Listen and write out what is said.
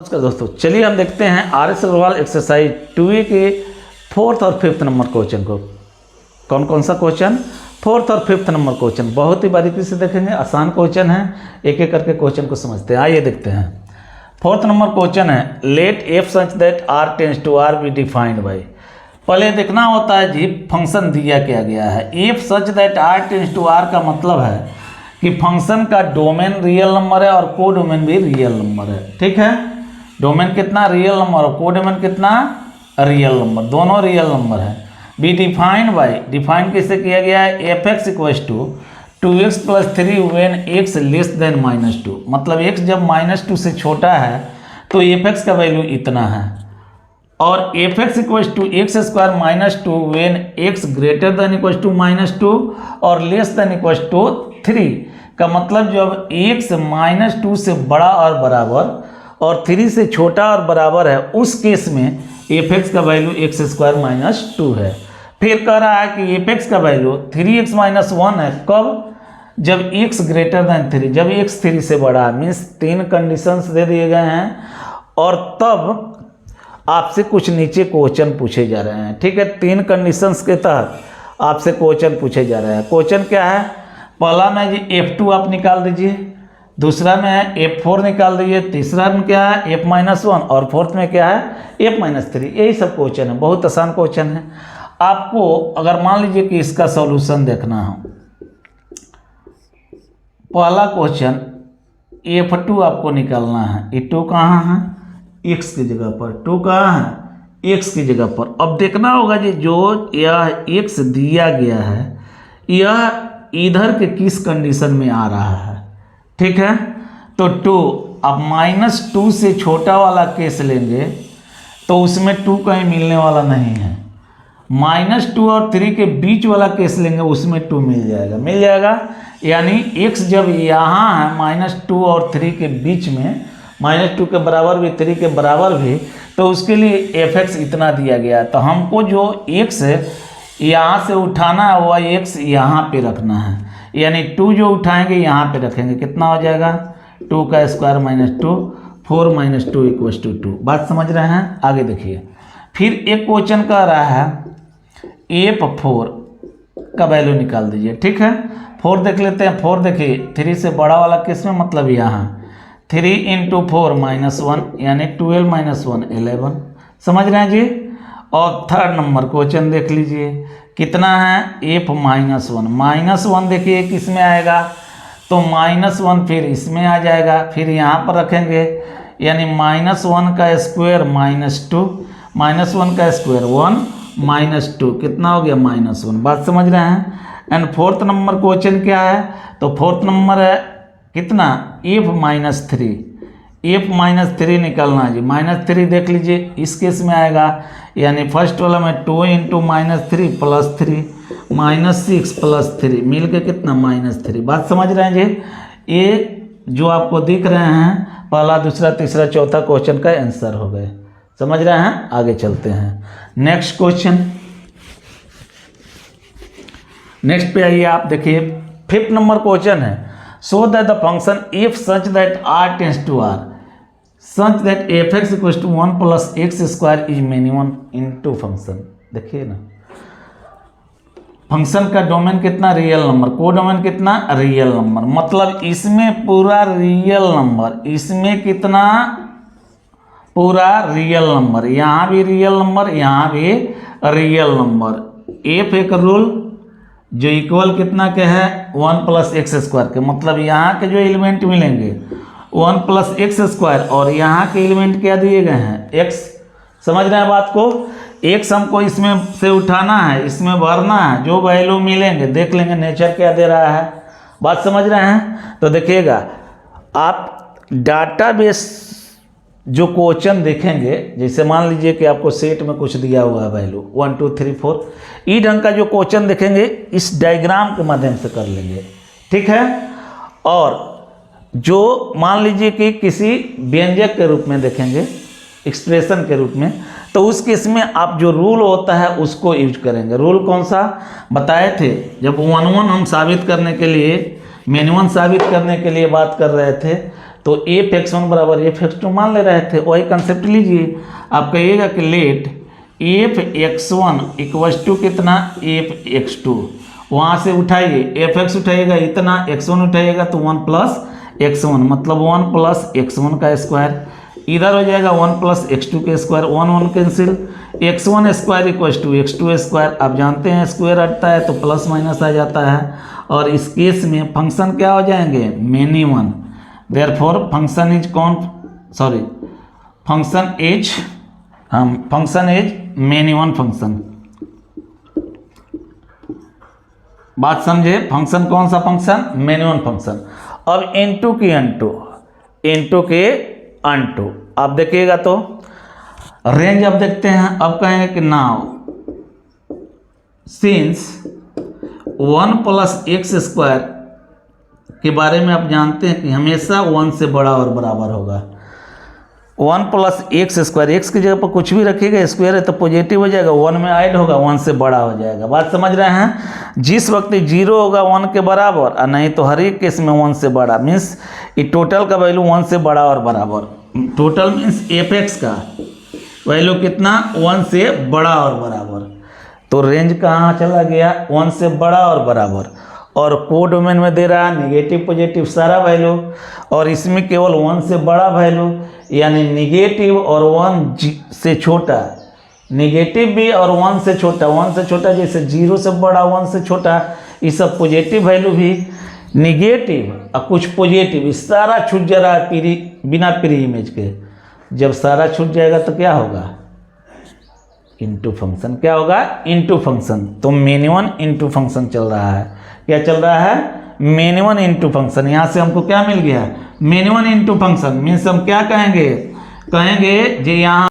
नमस्कार दोस्तों, चलिए हम देखते हैं आर.एस. अग्रवाल एक्सरसाइज 2A के 4th और 5th नंबर क्वेश्चन को। कौन कौन सा क्वेश्चन? 4th और 5th नंबर क्वेश्चन बहुत ही बारीकी से देखेंगे। आसान क्वेश्चन है, एक एक करके क्वेश्चन को समझते हैं। आइए देखते हैं। 4th नंबर क्वेश्चन है, let f such that R tends to R be defined by. पहले देखना होता है जी फंक्शन दिया क्या गया है। F such that R tends to R का मतलब है कि फंक्शन का डोमेन रियल नंबर है और को डोमेन भी रियल नंबर है। ठीक है, डोमेन कितना? Real number. और को डोमेन कितना? Real number. दोनों रियल नंबर है। बी डिफाइंड बाई, डिफाइन कैसे किया गया है? F x equals to 2x plus 3 when x less than -2। मतलब x जब -2 से छोटा है तो एफ एक्स का वैल्यू इतना है। और f x equals to x square -2 when x greater than equals to -2 और लेस देन इक्वल्स टू 3 का मतलब जब x -2 से बड़ा और बराबर और 3 से छोटा और बराबर है उस केस में एफ एक्स का वैल्यू एक्स स्क्वायर -2 है। फिर कह रहा है कि एफ एक्स का वैल्यू 3x - 1 है। कब? जब x ग्रेटर दैन 3, जब x 3 से बड़ा है। मीन्स 3 कंडीशंस दे दिए गए हैं और तब आपसे कुछ नीचे क्वेश्चन पूछे जा रहे हैं। ठीक है, 3 कंडीशंस के तहत आपसे क्वेश्चन पूछे जा रहे हैं। क्वेश्चन क्या है? पहला में जी F2 आप निकाल दीजिए, दूसरा में है F4 निकाल दीजिए, तीसरा में क्या है F-1 और फोर्थ में क्या है F-3। यही सब क्वेश्चन है, बहुत आसान क्वेश्चन है। आपको अगर मान लीजिए कि इसका सॉल्यूशन देखना हो, पहला क्वेश्चन F2 आपको निकालना है। ये 2 कहाँ है? x की जगह पर। 2 कहाँ है? x की जगह पर। अब देखना होगा जी जो यह x दिया गया है यह इधर के किस कंडीशन में आ रहा है। ठीक है, तो 2 अब -2 से छोटा वाला केस लेंगे तो उसमें 2 कहीं मिलने वाला नहीं है। -2 और 3 के बीच वाला केस लेंगे उसमें 2 मिल जाएगा, मिल जाएगा। यानी x जब यहाँ है -2 और 3 के बीच में, -2 के बराबर भी 3 के बराबर भी, तो उसके लिए एफ एक्स इतना दिया गया। तो हमको जो x यहाँ से उठाना है वह x यहाँ पे रखना है। यानी 2 जो उठाएंगे यहाँ पे रखेंगे, कितना हो जाएगा? 2 का स्क्वायर -2, 4 - 2 इक्वल्स टू 2। बात समझ रहे हैं? आगे देखिए। फिर एक क्वेश्चन कह रहा है F4 का वैल्यू निकाल दीजिए। ठीक है, 4 देख लेते हैं। 4 देखिए 3 से बड़ा वाला किस में, मतलब यहाँ 3 × 4 -1 यानी 12 - 1 11। समझ रहे हैं जी? और 3rd नंबर क्वेश्चन देख लीजिए, कितना है F-1। -1 देखिए किस में आएगा, तो -1 फिर इसमें आ जाएगा, फिर यहाँ पर रखेंगे यानी -1 का स्क्वायर -2, -1 का स्क्वायर 1 -2 कितना हो गया? -1। बात समझ रहे हैं? एंड 4th नंबर क्वेश्चन क्या है? तो 4th नंबर है कितना? F-3। F-3 निकालना है जी। -3 देख लीजिए इस केस में आएगा, यानी फर्स्ट वाला में 2 × -3 + 3 -6 + 3 मिल के कितना? -3। बात समझ रहे हैं जी? ये जो आपको दिख रहे हैं पहला, दूसरा, तीसरा, चौथा क्वेश्चन का आंसर हो गए। समझ रहे हैं? आगे चलते हैं। नेक्स्ट क्वेश्चन, नेक्स्ट पे आइए आप देखिए। 5th नंबर क्वेश्चन है, show that the function f such that R tends to R such that f x equals to 1 + x square is minimum in 2 function. देखिए ना, फंक्शन का डोमेन कितना? Real number. को डोमेन कितना? Real number. मतलब इसमें पूरा रियल नंबर, इसमें कितना? पूरा रियल नंबर। यहाँ भी रियल नंबर, यहाँ भी रियल नंबर। एफ एक रूल जो इक्वल कितना के है? 1 + x स्क्वायर के। मतलब यहाँ के जो एलिमेंट मिलेंगे 1 + x स्क्वायर और यहाँ के एलिमेंट क्या दिए गए हैं? x। समझ रहे हैं बात को? x हमको इसमें से उठाना है, इसमें भरना है, जो वैल्यू मिलेंगे देख लेंगे नेचर क्या दे रहा है। बात समझ रहे हैं? तो देखिएगा आप डाटाबेस जो क्वेश्चन देखेंगे, जैसे मान लीजिए कि आपको सेट में कुछ दिया हुआ है वैल्यू 1 2 3 4, ई ढंग का जो क्वेश्चन देखेंगे इस डायग्राम के माध्यम से कर लेंगे। ठीक है, और जो मान लीजिए कि किसी व्यंजक के रूप में देखेंगे, एक्सप्रेशन के रूप में, तो उस केस में आप जो रूल होता है उसको यूज करेंगे। रूल कौन सा बताए थे? जब 1 1 हम साबित करने के लिए, मेन 1 साबित करने के लिए बात कर रहे थे तो f(x1) बराबर f(x2) मान ले रहे थे, वही कंसेप्ट लीजिए। आप कहिएगा कि लेट f(x1) इक्वल्स टू कितना f(x2), वहाँ से उठाइए f(x) उठाइएगा इतना, x1 उठाइएगा तो 1 प्लस x1 मतलब 1 प्लस x1 का स्क्वायर, इधर हो जाएगा 1 प्लस x2 के square, 1 1 cancel, x1 square equals to x2 square. आप जानते हैं स्क्वायर हटता है तो प्लस माइनस आ जाता है, और इस केस में फंक्शन क्या हो जाएंगे, many one. Therefore function is function is many one function. बात समझे, फंक्शन कौन सा फंक्शन, मेनी वन फंक्शन। अब इनटू की इनटू के अनटू, आप देखिएगा तो रेंज अब देखते हैं। अब कहेंगे कि now since 1 plus x square के बारे में आप जानते हैं कि हमेशा 1 से बड़ा और बराबर होगा। 1 प्लस एक्स स्क्वायर, एक्स की जगह पर कुछ भी रखिएगा, स्क्वायर है तो पॉजिटिव हो जाएगा, 1 में ऐड होगा, 1 से बड़ा हो जाएगा। बात समझ रहे हैं। जिस वक्त 0 होगा 1 के बराबर, और नहीं तो हर एक केस में 1 से बड़ा, मीन्स ये टोटल का वैल्यू 1 से बड़ा और बराबर। टोटल मीन्स f(x) का वैल्यू कितना, 1 से बड़ा और बराबर। तो रेंज कहाँ चला गया, 1 से बड़ा और बराबर, और कोडोमेन में दे रहा है निगेटिव पॉजिटिव सारा वैल्यू, और इसमें केवल 1 से बड़ा वैल्यू, यानी निगेटिव और 1 से छोटा, निगेटिव भी और 1 से छोटा, 1 से छोटा जैसे 0 से बड़ा 1 से छोटा, ये सब पॉजिटिव वैल्यू भी, निगेटिव और कुछ पॉजिटिव, इस सारा छूट जा रहा है बिना प्री इमेज के। जब सारा छूट जाएगा तो क्या होगा, इनटू फंक्शन। क्या होगा, इनटू फंक्शन। तो मेनी वन इनटू फंक्शन चल रहा है। क्या चल रहा है, मेनी वन इनटू फंक्शन। यहाँ से हमको क्या मिल गया, many one into function means हम क्या कहेंगे, जो यहाँ